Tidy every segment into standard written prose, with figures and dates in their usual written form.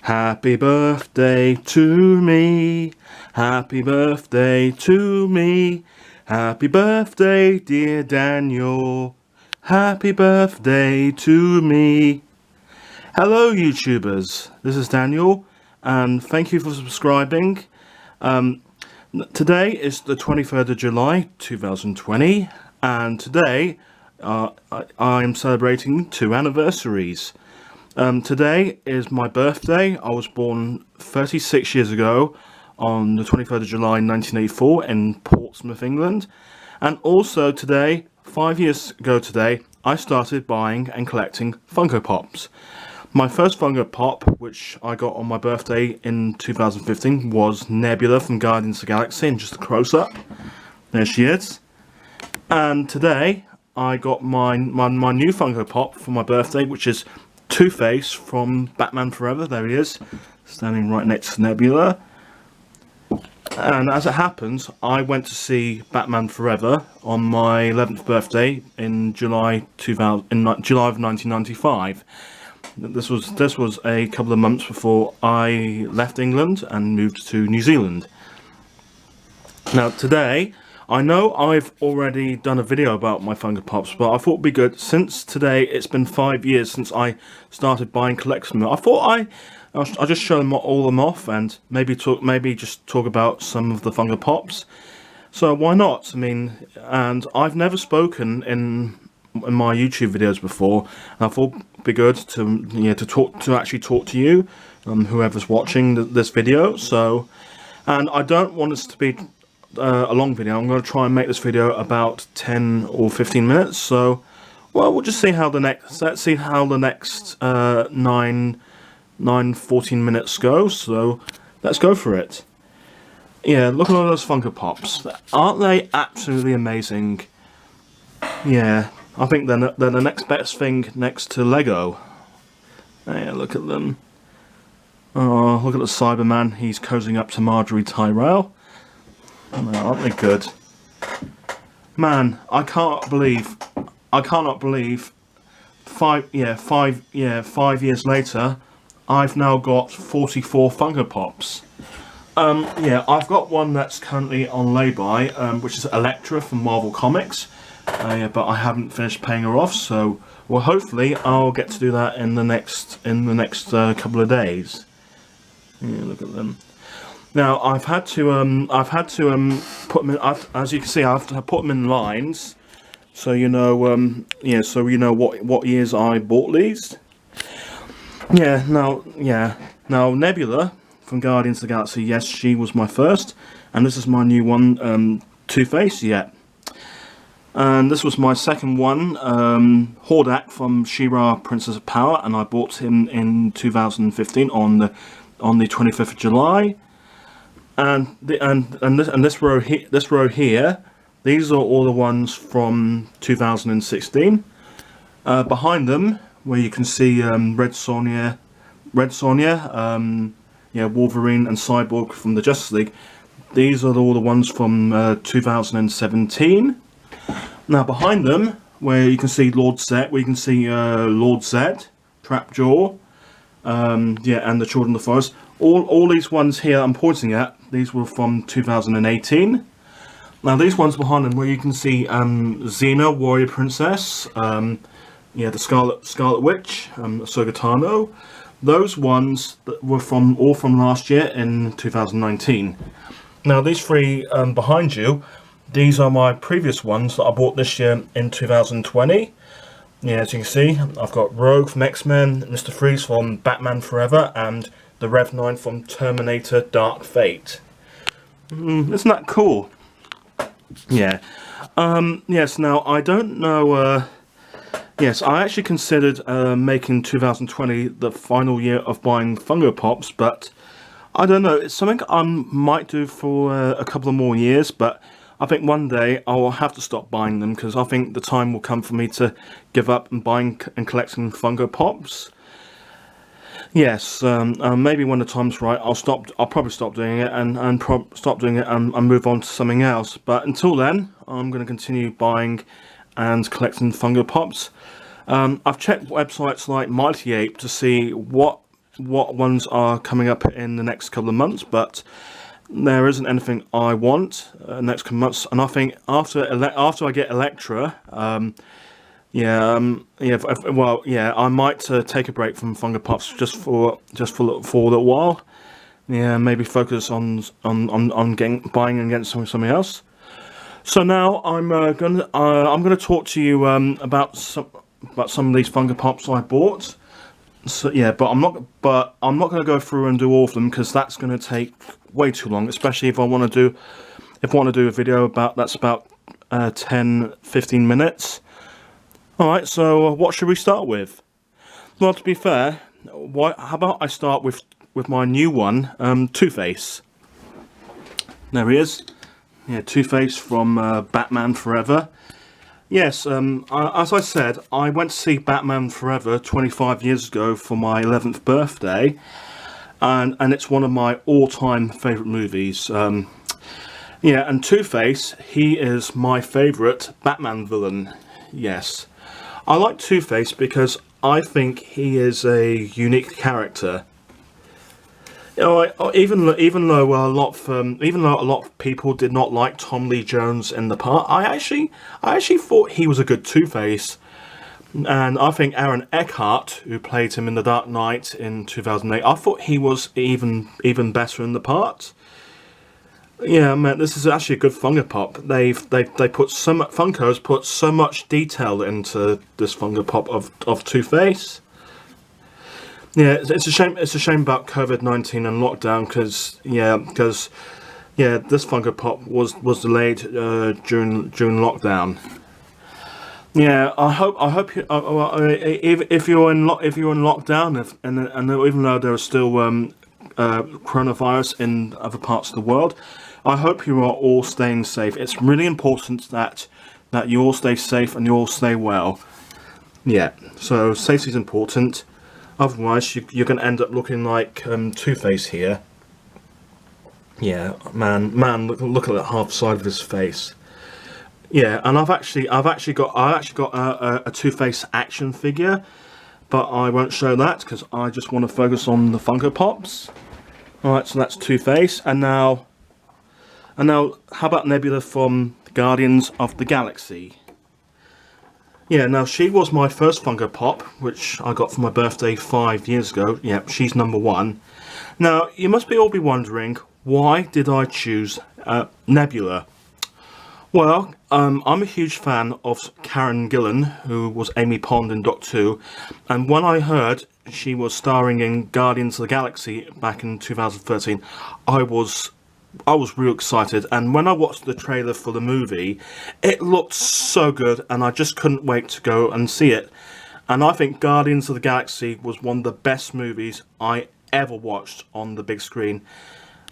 Happy birthday to me. Happy birthday to me. Happy birthday, dear Daniel. Happy birthday to me. Hello, YouTubers. This is Daniel, and thank you for subscribing. Today is the 23rd of July 2020, and today I'm celebrating 2 anniversaries. Today is my birthday. I was born 36 years ago on the 23rd of July 1984 in Portsmouth, England. And also today, 5 years ago today, I started buying and collecting Funko Pops. My first Funko Pop, which I got on my birthday in 2015, was Nebula from Guardians of the Galaxy, and just a close-up. There she is. And today, I got my new Funko Pop for my birthday, which is Two-Face from Batman Forever. There he is, standing right next to Nebula. And as it happens, I went to see Batman Forever on my 11th birthday in July of 1995. This was a couple of months before I left England and moved to New Zealand. Now today, I know I've already done a video about my Funko Pops, but I thought it'd be good, since today it's been 5 years since I started buying collecting them. I thought I'll just show them all them off and maybe just talk about some of the Funko Pops. So why not? I mean, and I've never spoken in my YouTube videos before, and I thought it'd be good to actually talk to you, whoever's watching this video. So, and I don't want this to be a long video. I'm going to try and make this video about 10 or 15 minutes. So, well, we'll just see how the next. Let's see how the next 14 minutes go. So, let's go for it. Yeah, look at all those Funko Pops. Aren't they absolutely amazing? Yeah, I think they're the next best thing next to Lego. Yeah, look at them. Oh, look at the Cyberman. He's cozying up to Marjorie Tyrell. Oh, aren't they good? Man, I cannot believe 5 years later, I've now got 44 Funko Pops. Yeah, I've got one that's currently on lay-by, which is Elektra from Marvel Comics, but I haven't finished paying her off. So, well, hopefully I'll get to do that in the next couple of days. Yeah, look at them. Now I've had to put them in, as you can see, I have to put them in lines, so you know, what years I bought these. Now Nebula from Guardians of the Galaxy, yes, she was my first, and this is my new one, Two-Face, yeah. And this was my second one, Hordak from She-Ra, Princess of Power, and I bought him in 2015 on the 25th of July. And this row here, these are all the ones from 2016. Behind them, where you can see Red Sonja, Wolverine and Cyborg from the Justice League. These are all the ones from 2017. Now behind them, where you can see Lord Zed, Trapjaw, and the Children of the Forest. All these ones here I'm pointing at, these were from 2018. Now these ones behind them, where you can see Xena, Warrior Princess, the Scarlet Witch, Ahsoka Tano. Those ones that were all from last year in 2019. Now these three behind you, these are my previous ones that I bought this year in 2020. Yeah, as you can see, I've got Rogue from X-Men, Mr. Freeze from Batman Forever, and the Rev 9 from Terminator Dark Fate. Isn't that cool? Yeah. Yes, now, I don't know... yes, I actually considered making 2020 the final year of buying Funko Pops, but I don't know. It's something I might do for a couple of more years, but I think one day I'll have to stop buying them, because I think the time will come for me to give up and buying and collecting Funko Pops. Yes, maybe when the time's right, I'll probably stop doing it and move on to something else. But until then, I'm going to continue buying and collecting Funko Pops. I've checked websites like Mighty Ape to see what what ones are coming up in the next couple of months, but there isn't anything I want next couple of months. And I think after I get Elektra, I might take a break from Funko Pops just for a little while. Yeah, maybe focus on buying and getting something else. So now I'm gonna talk to you about some of these Funko Pops I bought. So yeah, but I'm not going to go through and do all of them, because that's going to take way too long, especially if I want to do a video that's about 10-15 minutes. All right, so what should we start with? Well, to be fair, how about I start with my new one, Two-Face. There he is. Yeah, Two-Face from Batman Forever. Yes, as I said, I went to see Batman Forever 25 years ago for my 11th birthday, and it's one of my all-time favourite movies. Yeah, and Two-Face, he is my favourite Batman villain. Yes, I like Two-Face because I think he is a unique character. You know, even though a lot of people did not like Tom Lee Jones in the part, I actually thought he was a good Two-Face, and I think Aaron Eckhart, who played him in The Dark Knight in 2008, I thought he was even better in the part. Yeah, man, this is actually a good Funko Pop. Funko's put so much detail into this Funko Pop of Two-Face. Yeah, it's a shame. It's a shame about COVID-19 and lockdown, because this Funko Pop was delayed during lockdown. Yeah, I hope you, if you're in lockdown, and even though there is still coronavirus in other parts of the world, I hope you are all staying safe. It's really important that you all stay safe and you all stay well. Yeah, so safety is important. Otherwise, you're going to end up looking like Two-Face here. Yeah, man, look at that half side of his face. Yeah, and I've actually got a Two-Face action figure, but I won't show that because I just want to focus on the Funko Pops. All right, so that's Two-Face, and now, how about Nebula from Guardians of the Galaxy? Yeah, now she was my first Funko Pop, which I got for my birthday 5 years ago. Yeah, she's number one. Now, you must all be wondering, why did I choose Nebula? Well, I'm a huge fan of Karen Gillan, who was Amy Pond in Doctor Who, and when I heard she was starring in Guardians of the Galaxy back in 2013, I was real excited, and when I watched the trailer for the movie, it looked so good, and I just couldn't wait to go and see it. And I think Guardians of the Galaxy was one of the best movies I ever watched on the big screen.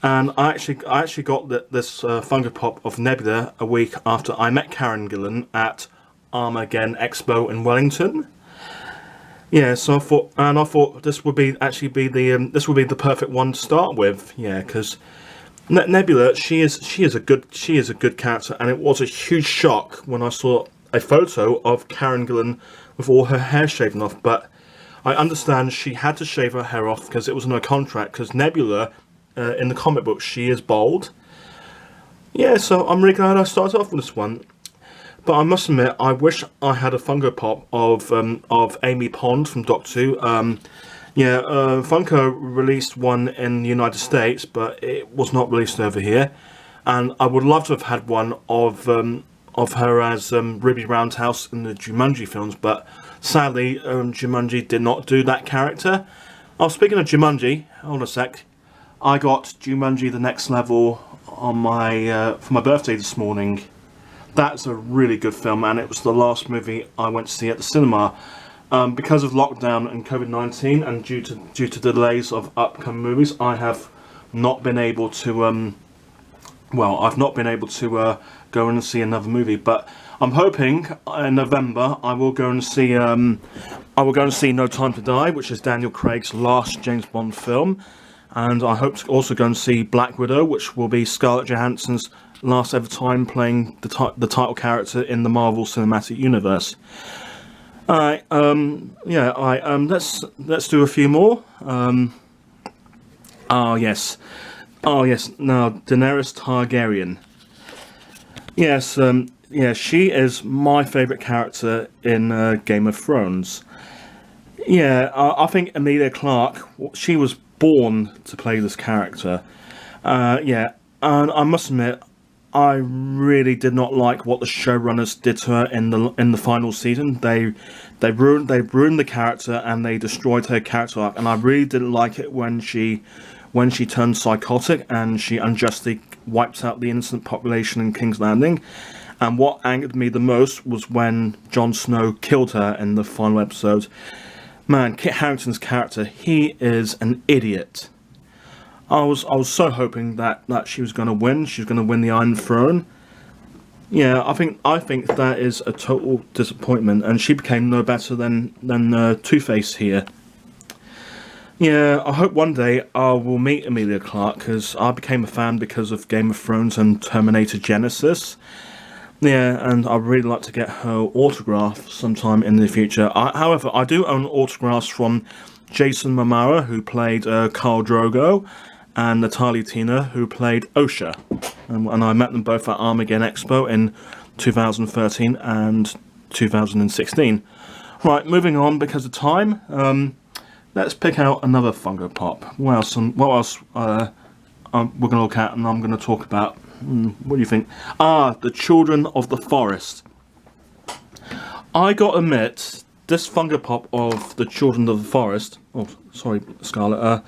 And I actually got this Funko Pop of Nebula a week after I met Karen Gillan at Armageddon Expo in Wellington. Yeah, so I thought this would be the perfect one to start with. Yeah, because Nebula, she is a good character, and it was a huge shock when I saw a photo of Karen Gillan with all her hair shaven off. But I understand she had to shave her hair off because it was in her contract, because Nebula, in the comic book, she is bald. Yeah, so I'm really glad I started off with this one. But I must admit, I wish I had a Funko Pop of Amy Pond from Doctor Who. Funko released one in the United States, but it was not released over here. And I would love to have had one of her as Ruby Roundhouse in the Jumanji films, but sadly, Jumanji did not do that character. Oh, speaking of Jumanji, hold on a sec. I got Jumanji: The Next Level on for my birthday this morning. That's a really good film, and it was the last movie I went to see at the cinema. Because of lockdown and COVID-19, and due to delays of upcoming movies, I have not been able to. I've not been able to go and see another movie. But I'm hoping in November I will go and see. No Time to Die, which is Daniel Craig's last James Bond film, and I hope to also go and see Black Widow, which will be Scarlett Johansson's last ever time playing the title character in the Marvel Cinematic Universe. Alright, yeah, let's do a few more. Oh yes. Oh yes, now Daenerys Targaryen. Yes, yeah, she is my favourite character in Game of Thrones. Yeah, I think Emilia Clarke, she was born to play this character. Yeah, and I must admit, I really did not like what the showrunners did to her in the final season. They ruined the character and they destroyed her character arc. And I really didn't like it when she turned psychotic and she unjustly wiped out the innocent population in King's Landing. And what angered me the most was when Jon Snow killed her in the final episode. Man, Kit Harington's character, he is an idiot. I was so hoping that she was going to win. She was going to win the Iron Throne. Yeah, I think that is a total disappointment, and she became no better than Two-Face here. Yeah, I hope one day I will meet Emilia Clarke, because I became a fan because of Game of Thrones and Terminator Genesis. Yeah, and I'd really like to get her autograph sometime in the future. However, I do own autographs from Jason Momoa, who played Khal Drogo, and Natalie Tina, who played Osha. And I met them both at Armageddon Expo in 2013 and 2016. Right, moving on because of time. Let's pick out another Funko Pop. What else we're going to look at and I'm going to talk about? What do you think? The Children of the Forest. I gotta admit, this Funko Pop of the Children of the Forest. Oh, sorry, Scarlet.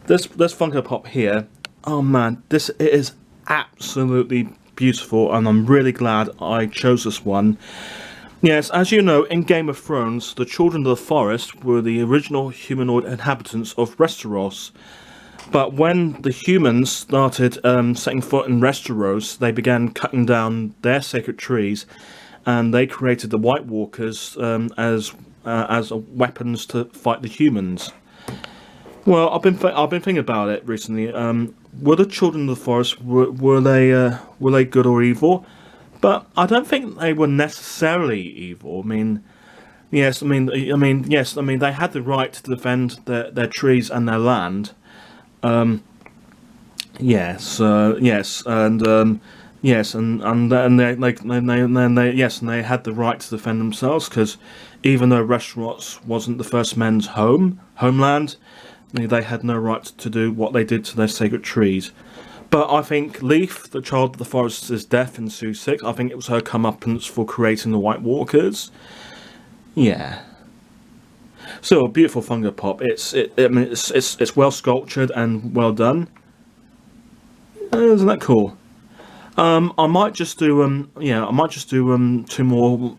This Funko Pop here. Oh man, it is absolutely beautiful, and I'm really glad I chose this one. Yes, as you know, in Game of Thrones, the Children of the Forest were the original humanoid inhabitants of Westeros. But when the humans started setting foot in Westeros, they began cutting down their sacred trees, and they created the White Walkers as weapons to fight the humans. Well, I've been thinking about it recently. Were the Children of the Forest were they good or evil? But I don't think they were necessarily evil. I mean, yes, I mean, they had the right to defend their trees and their land. Yes, and they had the right to defend themselves, because even though Westeros wasn't the first men's homeland, they had no right to do what they did to their sacred trees. But I think Leaf, the Child of the Forest's death in Sue 6, I think it was her comeuppance for creating the White Walkers. Yeah. So a beautiful Funko Pop. It's well sculptured and well done. Isn't that cool? I might just do two more.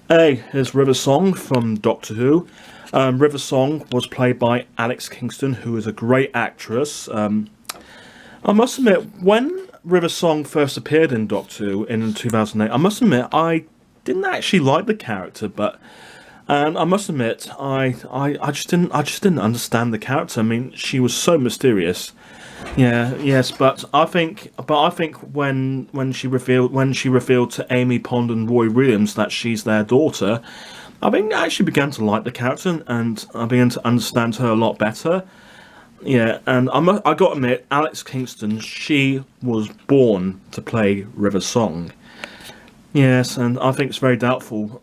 Here's River Song from Doctor Who. River Song was played by Alex Kingston, who is a great actress. I must admit, when River Song first appeared in Doctor Who in 2008, I must admit I didn't actually like the character, but. And I must admit, I just didn't understand the character. I mean, she was so mysterious. Yeah, yes, but I think when she revealed to Amy Pond and Roy Williams that she's their daughter, I think I actually began to like the character and I began to understand her a lot better. Yeah, and I got to admit, Alex Kingston, she was born to play River Song. Yes, and I think it's very doubtful.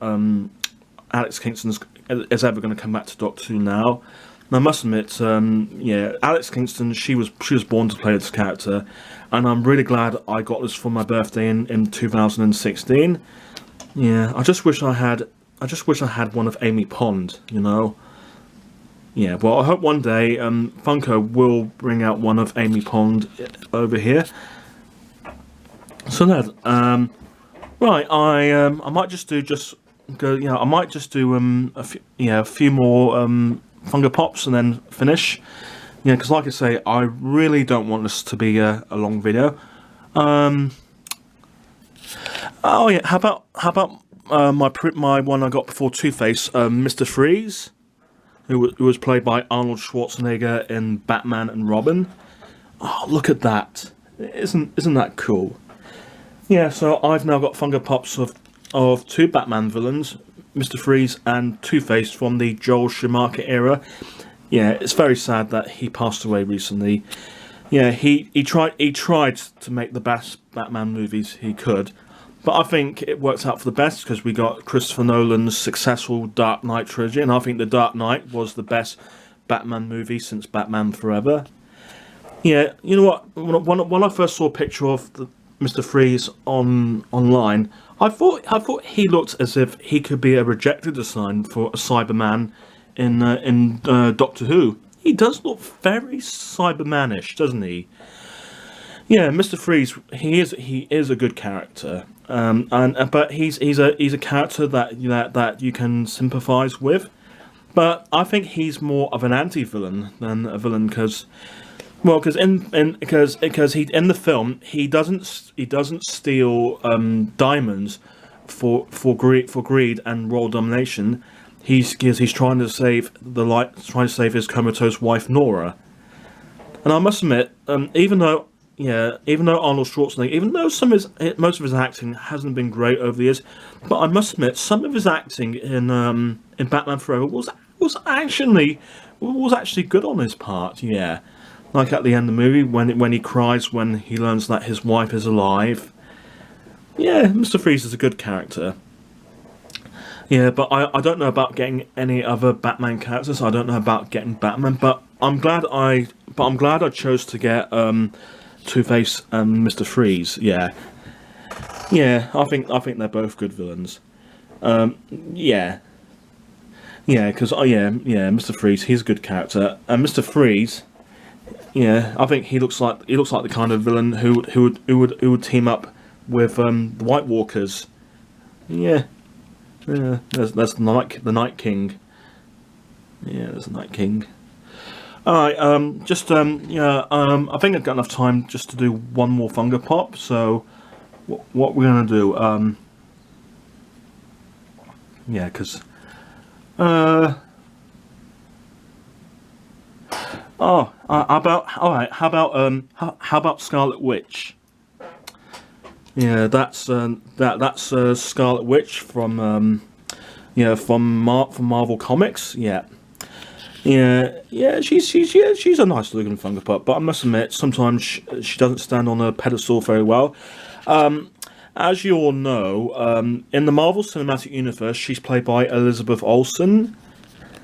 Alex Kingston is ever going to come back to Doctor Who now. And I must admit, Alex Kingston, she was born to play this character, and I'm really glad I got this for my birthday in 2016. Yeah, I just wish I had one of Amy Pond, you know. Yeah, well, I hope one day Funko will bring out one of Amy Pond over here. So that right, I might just do a few more Funko Pops and then finish. Yeah, because like I say, I really don't want this to be a long video. Oh yeah, how about my one I got before Two-Face, Mr. Freeze, who was played by Arnold Schwarzenegger in Batman and Robin. Oh, look at that! Isn't that cool? Yeah, so I've now got Funko Pops of two Batman villains, Mr. Freeze and Two-Face from the Joel Schumacher era. Yeah, it's very sad that he passed away recently. Yeah, he tried to make the best Batman movies he could, but I think it worked out for the best because we got Christopher Nolan's successful Dark Knight trilogy, and I think The Dark Knight was the best Batman movie since Batman Forever. Yeah, you know what? When I first saw a picture of Mr. Freeze online, I thought he looked as if he could be a rejected design for a Cyberman in Doctor Who. He does look very Cybermanish, doesn't he? Yeah, Mr. Freeze. He is a good character, but he's a character that you can sympathise with. But I think he's more of an anti-villain than a villain because in the film he doesn't steal diamonds for greed and world domination. He's trying to save his comatose wife Nora. And I must admit, even though Arnold Schwarzenegger, even though most of his acting hasn't been great over the years, but I must admit some of his acting in Batman Forever was actually good on his part. Yeah, like at the end of the movie when he cries when he learns that his wife is alive. Yeah, Mr. Freeze is a good character. Yeah, but I don't know about getting any other Batman characters. I don't know about getting Batman, but I'm glad I chose to get Two-Face and Mr. Freeze. Yeah, I think they're both good villains. Yeah, because Mr. Freeze, he's a good character, and Mr. Freeze, yeah, I think he looks like the kind of villain who would team up with the White Walkers. Yeah. Yeah, that's the Night King. Yeah, there's the Night King. Alright, I think I've got enough time just to do one more Funko Pop, so what we're gonna do, yeah, because, how about Scarlet Witch? Yeah, that's Scarlet Witch from Marvel Comics. Yeah, she's a nice looking Funko Pop, but I must admit sometimes she doesn't stand on a pedestal very well. As you all know, in the Marvel Cinematic Universe, she's played by Elizabeth Olsen.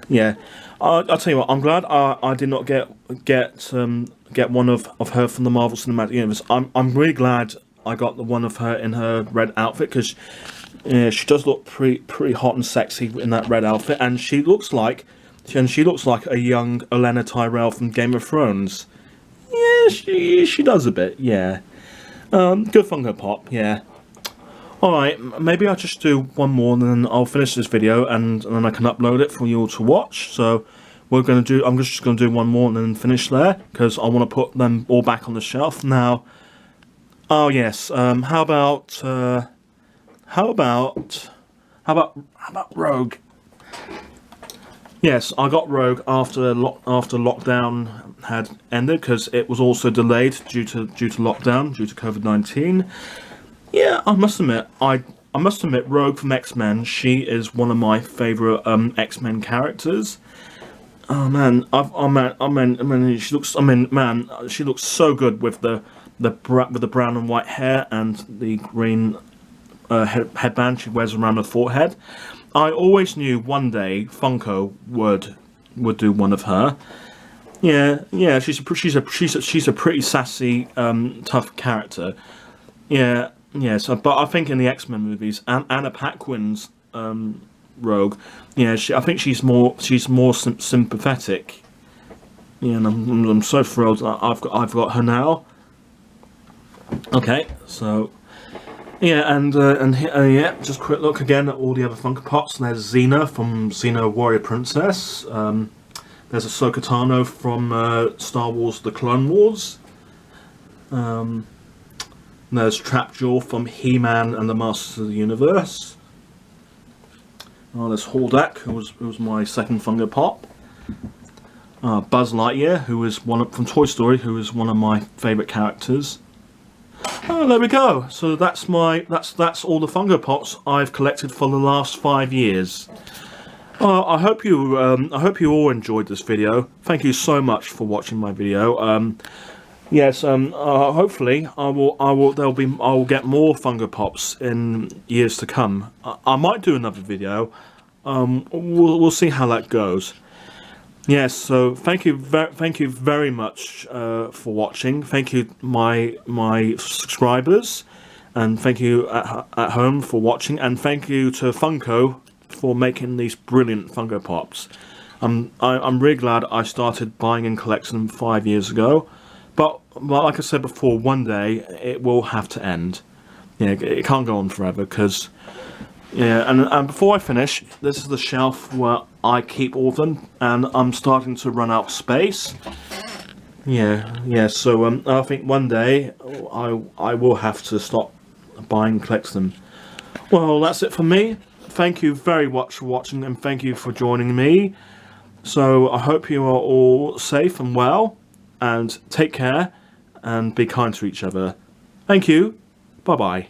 Yeah, I'll tell you what. I'm glad I did not get one of her from the Marvel Cinematic Universe. I'm really glad I got the one of her in her red outfit because she does look pretty hot and sexy in that red outfit, and she looks like a young Olenna Tyrell from Game of Thrones. Yeah, she does a bit. Yeah, good Funko Pop. Yeah. All right, maybe I'll just do one more, and then I'll finish this video, and then I can upload it for you all to watch. So I'm just gonna do one more and then finish there because I want to put them all back on the shelf now. Oh yes. How about Rogue? Yes, I got Rogue after lockdown had ended because it was also delayed due to lockdown, due to COVID-19. Yeah, I must admit Rogue from X-Men. She is one of my favourite X-Men characters. Oh man, she looks so good with the brown and white hair and the green headband she wears around her forehead. I always knew one day Funko would do one of her. Yeah, she's a pretty sassy, tough character. Yeah. So, but I think in the X-Men movies, Anna Paquin's Rogue, yeah, I think she's more sympathetic. Yeah, and I'm so thrilled that I've got her now. Okay, so yeah, and just a quick look again at all the other Funko Pops. There's Xena from Xena Warrior Princess. There's Ahsoka Tano from Star Wars: The Clone Wars. There's Trapjaw from He-Man and the Masters of the Universe. Oh, there's Hordak, who was my second Funko Pop. Buzz Lightyear, who is from Toy Story, who is one of my favourite characters. Oh, there we go. So that's all the Funko Pops I've collected for the last 5 years. I hope you all enjoyed this video. Thank you so much for watching my video. Yes, hopefully I will get more Funko Pops in years to come. I might do another video. We'll see how that goes. Yes, so thank you very much for watching. Thank you my subscribers, and thank you at home for watching, and thank you to Funko for making these brilliant Funko Pops. I'm really glad I started buying and collecting them 5 years ago, but like I said before, one day it will have to end. Yeah, it can't go on forever, because yeah, and before I finish, this is the shelf where I keep all of them, and I'm starting to run out of space. Yeah, so I think one day I will have to stop buying and collect them. Well, that's it for me. Thank you very much for watching, and thank you for joining me. So I hope you are all safe and well, and take care, and be kind to each other. Thank you. Bye-bye.